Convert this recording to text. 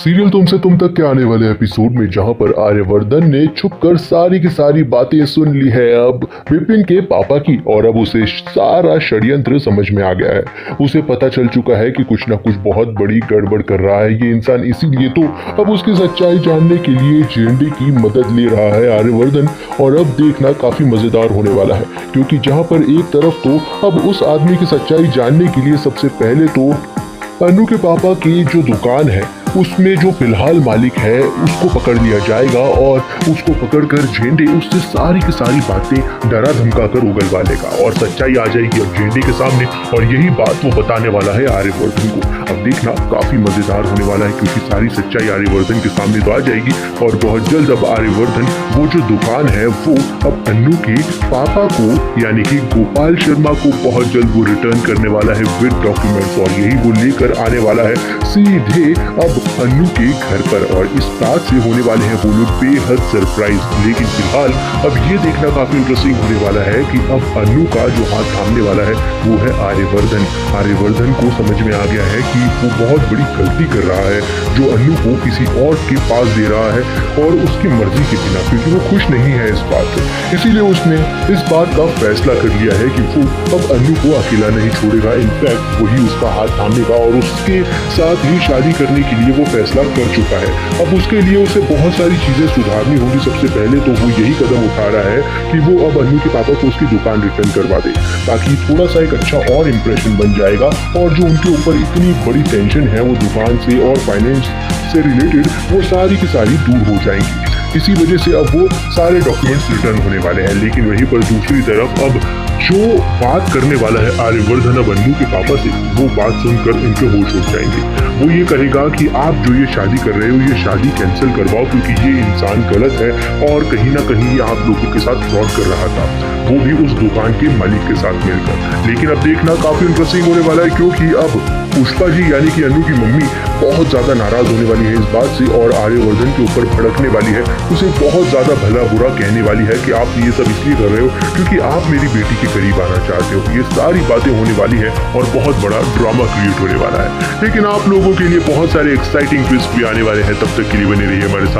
Serial तुमसे तुम तक के आने वाले एपिसोड में जहां पर आर्यवर्धन ने छुपकर सारी की सारी बातें सुन ली है अब विपिन के पापा की, और अब उसे सारा षड्यंत्र समझ में आ गया है। उसे पता चल चुका है कि कुछ ना कुछ बहुत बड़ी गड़बड़ कर रहा है ये इंसान, इसीलिए तो अब उसकी सच्चाई जानने के लिए जेएनडी की मदद ले रहा है आर्यवर्धन। और अब देखना काफी मजेदार होने वाला है, क्योंकि जहां पर एक तरफ तो अब उस आदमी की सच्चाई जानने के लिए सबसे पहले तो अनु के पापा की जो दुकान है उसमें जो फिलहाल मालिक है उसको पकड़ लिया जाएगा, और उसको पकड़कर जेएनडी उससे सारी की सारी बातें डरा धमका कर उगलवा लेगा और सच्चाई आ जाएगी अब जेएनडी के सामने। और यही बात वो बताने वाला है आर्यवर्धन को। अब देखना काफी मजेदार होने वाला है, क्योंकि सारी सच्चाई आर्यवर्धन के सामने तो आ जाएगी। और बहुत जल्द अब आर्यवर्धन वो जो दुकान है वो अब अनु के पापा को यानी कि गोपाल शर्मा को बहुत जल्द वो रिटर्न करने वाला है विद डॉक्यूमेंट्स, और यही वो लेकर आने वाला है सीधे अब अनु के घर पर। और इस बात से होने वाले हैं वो लोग बेहद सरप्राइज। लेकिन फिलहाल अब ये देखना काफी इंटरेस्टिंग होने वाला है कि अब अनु का जो हाथ थामने वाला है वो है आर्यवर्धन। आर्यवर्धन को समझ में आ गया है कि वो बहुत बड़ी गलती कर रहा है जो अनु को किसी और के पास दे रहा है और उसकी मर्जी के बिना, क्योंकि वो खुश नहीं है इस बात से। इसीलिए उसने इस बात का फैसला कर लिया है कि वो अब अनु को अकेला नहीं छोड़ेगा, इनफैक्ट वही उसका हाथ थामेगा और उसके साथ ही शादी करने के लिए वो फैसला कर चुका है। अब उसके लिए उसे बहुत सारी चीजें सुधारनी होगी। सबसे पहले तो वो यही कदम उठा रहा है कि वो अब अनु के पापा को उसकी दुकान रिटर्न करवा दे, ताकि थोड़ा सा एक अच्छा और इम्प्रेशन बन जाएगा, और जो उनके ऊपर इतनी बड़ी टेंशन है वो दुकान से और फाइनेंस से रिलेटेड वो सारी की सारी दूर हो जाएंगी। इसी वजह से अब वो सारे डॉक्यूमेंट्स रिटर्न होने वाले हैं। लेकिन वहीं पर दूसरी तरफ अब जो बात करने वाला है आर्यवर्धन अब अनु के पापा से, वो बात सुनकर उनके होश उड़ जाएंगे। वो ये कहेगा कि आप जो ये शादी कर रहे हो ये शादी कैंसिल करवाओ, क्योंकि ये इंसान गलत है और कहीं ना कहीं ये आप लोगों के साथ फ्रॉड कर रहा था, वो भी उस दुकान के मालिक के साथ मिलकर। लेकिन अब देखना काफी इंटरेस्टिंग होने वाला है, क्योंकि अब पुष्पा जी यानी कि अनु की मम्मी बहुत ज्यादा नाराज होने वाली है इस बात से, और आर्यवर्धन के ऊपर भड़कने वाली है, उसे बहुत ज्यादा भला बुरा कहने वाली है कि आप ये सब इसलिए कर रहे हो क्योंकि आप मेरी बेटी के करीब आना चाहते हो। ये सारी बातें होने वाली है और बहुत बड़ा ड्रामा क्रिएट होने वाला है। लेकिन आप लोगों के लिए बहुत सारे एक्साइटिंग ट्विस्ट भी आने वाले हैं, तब तक के लिए बने रहिए हमारे साथ।